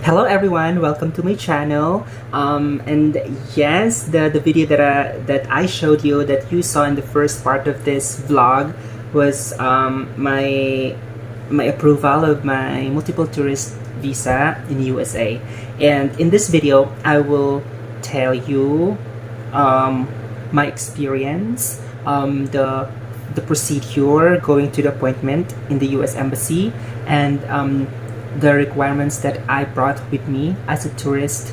Hello everyone, welcome to my channel. And yes, the video that I showed you, that you saw in the first part of this vlog, was my approval of my multiple tourist visa in USA. And in this video, I will tell you my experience, the procedure going to the appointment in the US Embassy, and the requirements that I brought with me as a tourist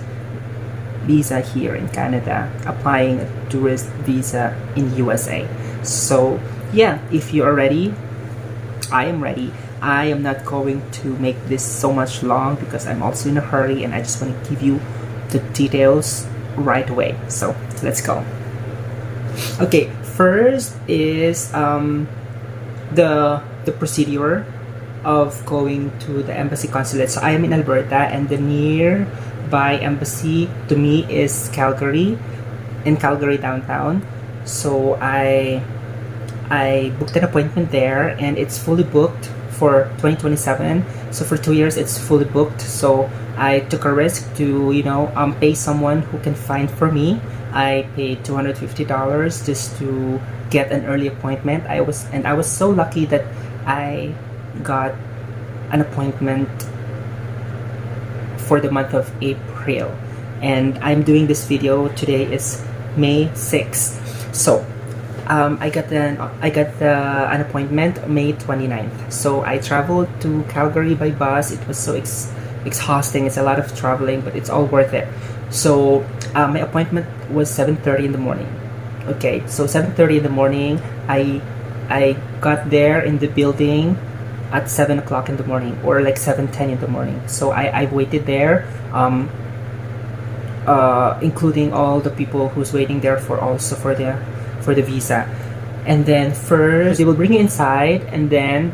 visa here in Canada, applying a tourist visa in USA. So yeah, if you are ready, I am ready. I am not going to make this so much long because I'm also in a hurry and I just want to give you the details right away. So let's go. Okay, first is the procedure of going to the embassy consulate. So I am in Alberta, and the nearby embassy to me is Calgary, in Calgary downtown. So I booked an appointment there, and it's fully booked for 2027. So for 2 years it's fully booked. So I took a risk to pay someone who can find for me. I paid $250 just to get an early appointment. I was so lucky that I got an appointment for the month of April, and I'm doing this video today is May 6th. So I got an appointment May 29th. So I traveled to Calgary by bus. It was so exhausting. It's a lot of traveling, but it's all worth it. So my appointment was 7:30 in the morning. Okay, so 7:30 in the morning, I got there in the building at 7 o'clock in the morning, or like 7:10 in the morning. So I waited there, including all the people who's waiting there for the visa. And then first they will bring you inside, and then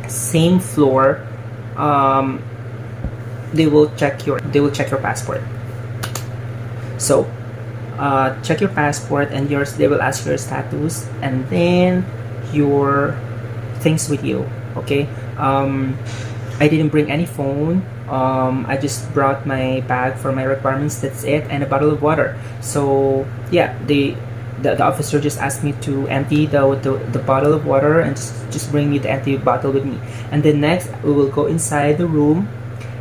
same floor, they will check your passport. So check your passport and they will ask your status, and then your things with you. Okay, I didn't bring any phone. I just brought my bag for my requirements. That's it, and a bottle of water. So yeah, the officer just asked me to empty the bottle of water and just bring me the empty bottle with me. And then next we will go inside the room,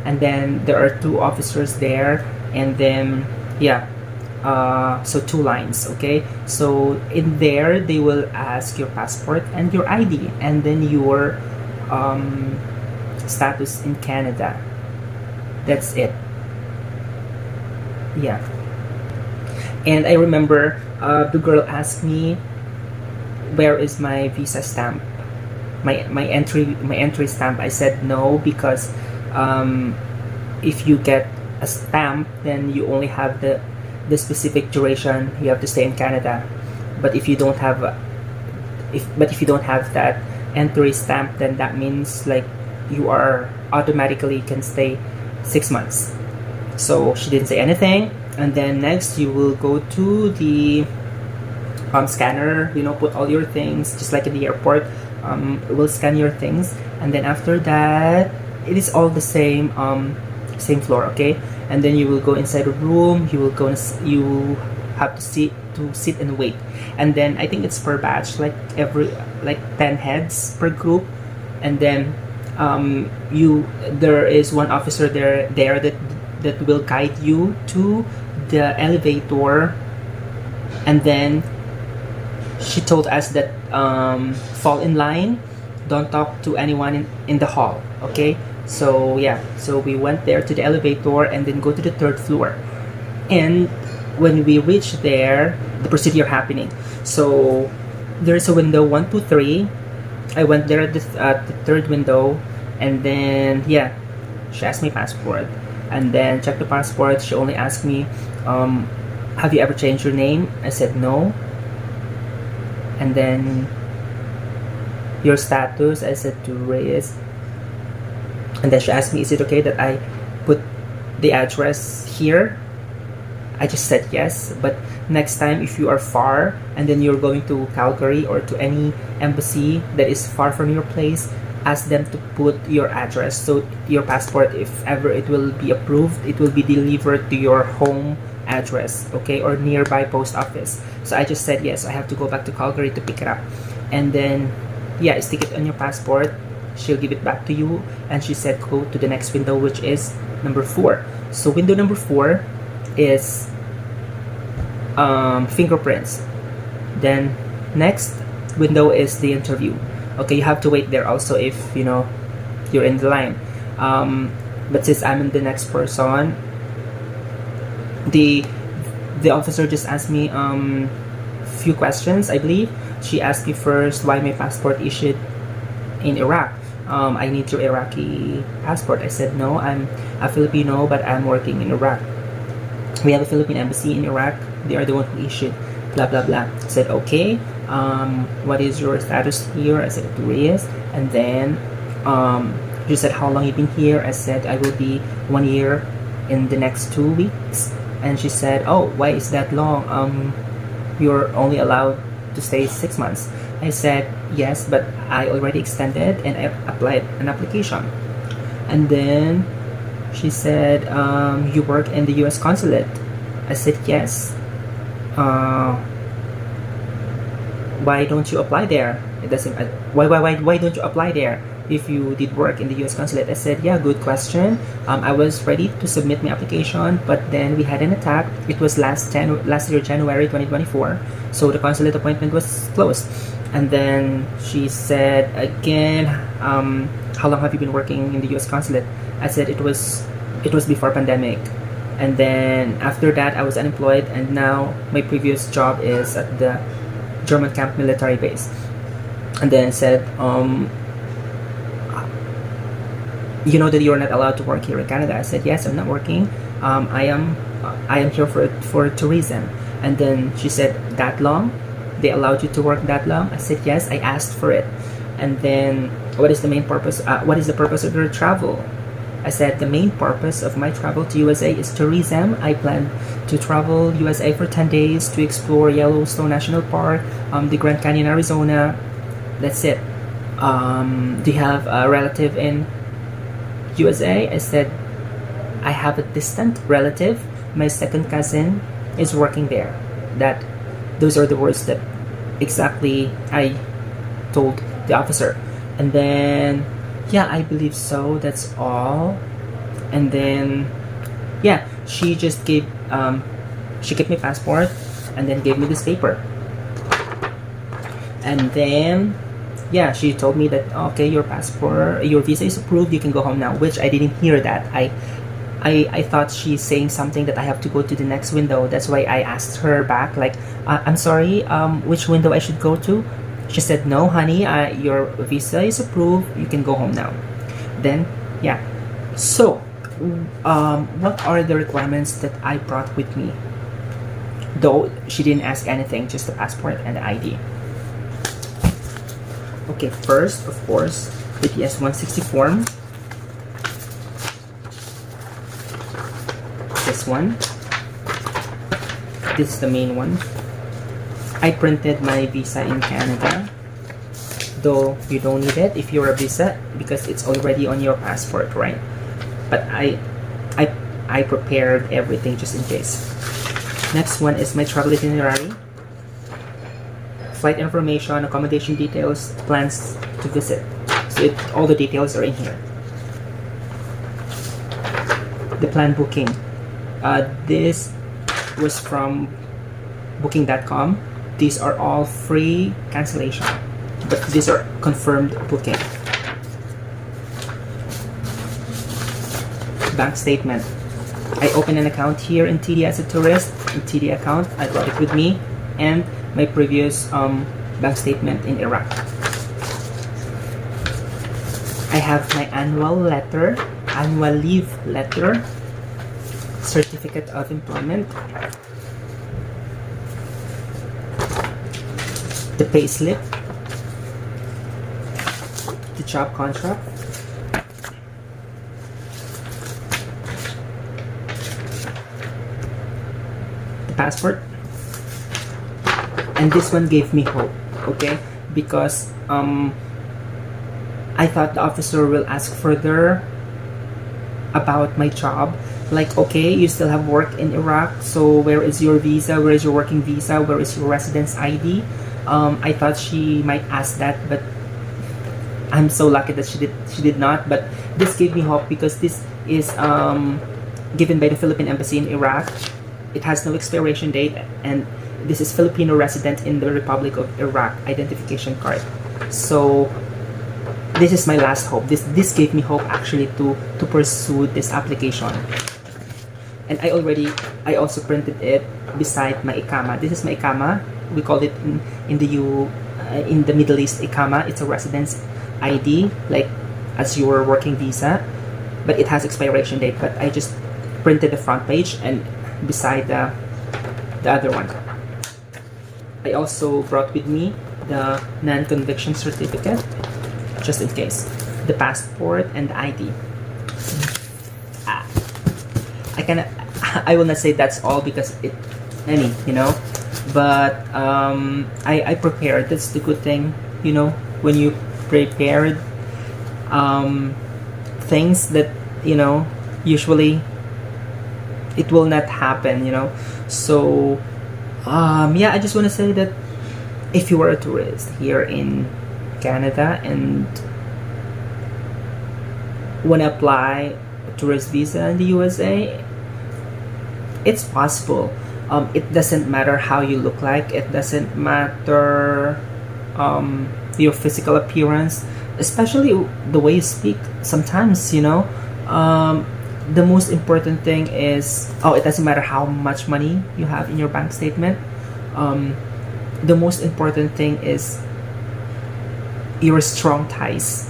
and then there are two officers there, and then yeah. So two lines. Okay, so in there they will ask your passport and your ID, and then your status in Canada. That's it. Yeah. And I remember the girl asked me, where is my visa stamp, my entry stamp. I said no, because if you get a stamp, then you only have the specific duration you have to stay in Canada. But if you don't have that entry stamp, then that means like you are automatically can stay 6 months. So she didn't say anything. And then next you will go to the scanner, put all your things just like in the airport. It will scan your things, and then after that it is all the same floor. Okay, and then you will go inside a room. You have to sit and wait. And then I think it's per batch, like 10 heads per group. And then there is one officer there that will guide you to the elevator. And then she told us that fall in line, don't talk to anyone in the hall. Okay, so yeah, so we went there to the elevator and then go to the 3rd floor. And when we reached there, the procedure happening. So there's a window 1, 2, 3. I went there at the 3rd window, and then yeah, she asked me passport, and then checked the passport. She only asked me, have you ever changed your name? I said no. And then your status, I said tourist. And then she asked me, is it okay that I put the address here? I just said yes. But next time, if you are far and then you're going to Calgary or to any embassy that is far from your place, ask them to put your address, so your passport, if ever it will be approved, it will be delivered to your home address, okay, or nearby post office. So I just said yes, I have to go back to Calgary to pick it up. And then yeah, stick it on your passport, she'll give it back to you. And she said go to the next window, which is number 4. So window number 4 is fingerprints. Then next window is the interview. Okay, you have to wait there also if you know you're in the line. But since I'm in the next person, the officer just asked me few questions, I believe. She asked me first why my passport issued in Iraq. I need your Iraqi passport. I said no, I'm a Filipino, but I'm working in Iraq. We have a Philippine embassy in Iraq. They are the one who issued blah blah blah. I said okay. What is your status here? I said a tourist. And then she said how long you been here? I said I will be 1 year in the next 2 weeks. And she said, oh, why is that long? You're only allowed to stay 6 months. I said yes, but I already extended and I applied an application. And then she said, you work in the US consulate. I said yes. Why don't you apply there? It doesn't. Why don't you apply there if you did work in the US consulate? I said yeah, good question. I was ready to submit my application, but then we had an attack. It was last year January 2024, so the consulate appointment was closed. And then she said again, how long have you been working in the US consulate? I said it was before pandemic. And then after that I was unemployed, and now my previous job is at the German camp military base. And then said, you know that you're not allowed to work here in Canada. I said yes, I'm not working. I am here for tourism. And then she said, that long? They allowed you to work that long? I said yes, I asked for it. And then what is the main purpose? What is the purpose of your travel? I said the main purpose of my travel to USA is tourism. I plan to travel USA for 10 days to explore Yellowstone National Park, the Grand Canyon, Arizona. That's it. Do you have a relative in USA? I said I have a distant relative. My second cousin is working there. Those are the words that exactly I told the officer. And then yeah, I believe so. That's all. And then yeah, she just gave she kept my passport and then gave me this paper. And then yeah, she told me that okay, your visa is approved, you can go home now, which I didn't hear that. I thought she's saying something that I have to go to the next window. That's why I asked her back like, I'm sorry, which window I should go to? She said, no honey, your visa is approved, you can go home now. Then yeah, so what are the requirements that I brought with me? Though she didn't ask anything, just the passport and the ID. Okay, first of course the PS-160 form. This one, this is the main one. I printed my visa in Canada, though you don't need it if you're a visa because it's already on your passport, right? But I prepared everything just in case. Next one is my travel itinerary, flight information, accommodation details, plans to visit. So all the details are in here. The plan booking. This was from booking.com. These are all free cancellation, but these are confirmed booking. Bank statement. I opened an account here in TD as a tourist. In TD account, I brought it with me, and my previous bank statement in Iraq. I have my annual leave letter, certificate of employment, the payslip, the job contract, the passport, and this one gave me hope, okay, because I thought the officer will ask further about my job, like, okay, you still have work in Iraq, so where is your visa, where is your working visa, where is your residence ID? I thought she might ask that, but I'm so lucky that she did not. But this gave me hope, because this is given by the Philippine Embassy in Iraq. It has no expiration date, and this is Filipino resident in the Republic of Iraq identification card. So this is my last hope. This gave me hope actually to pursue this application. And I also printed it beside my ikama. This is my ikama. We call it in the Middle East ikama. It's a residence ID, like as your working visa, but it has expiration date. But I just printed the front page and beside the other one. I also brought with me the non-conviction certificate, just in case, the passport and the ID. I will not say that's all, because but I prepared. That's the good thing, when you prepared things that usually it will not happen, so yeah, I just want to say that if you are a tourist here in Canada and want to apply a tourist visa in the USA, it's possible. It doesn't matter how you look like, it doesn't matter your physical appearance, especially the way you speak. Sometimes, the most important thing is, it doesn't matter how much money you have in your bank statement. The most important thing is your strong ties.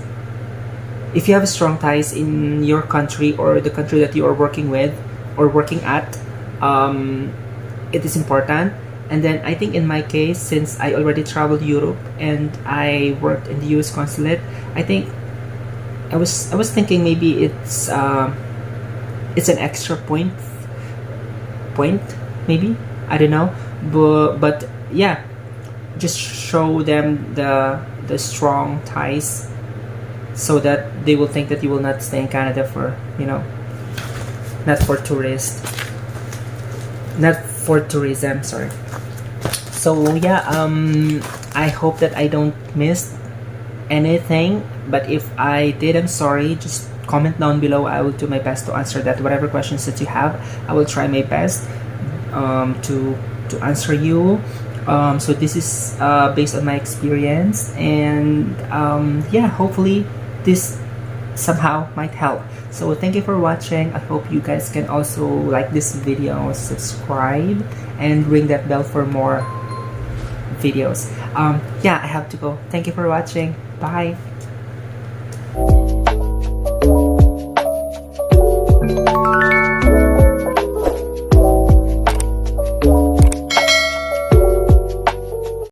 If you have strong ties in your country or the country that you are working with or working at, it is important. And then I think in my case, since I already traveled Europe and I worked in the US consulate, I think I was thinking maybe it's an extra point maybe, I don't know, but yeah, just show them the strong ties, so that they will think that you will not stay in Canada for not for tourism, sorry. So yeah, I hope that I don't miss anything, but if I did, I'm sorry. Just comment down below. I will do my best to answer that. Whatever questions that you have, I will try my best to answer you. So this is based on my experience, and yeah, hopefully this somehow might help. So thank you for watching. I hope you guys can also like this video, subscribe, and ring that bell for more videos. Yeah, I have to go. Thank you for watching. Bye.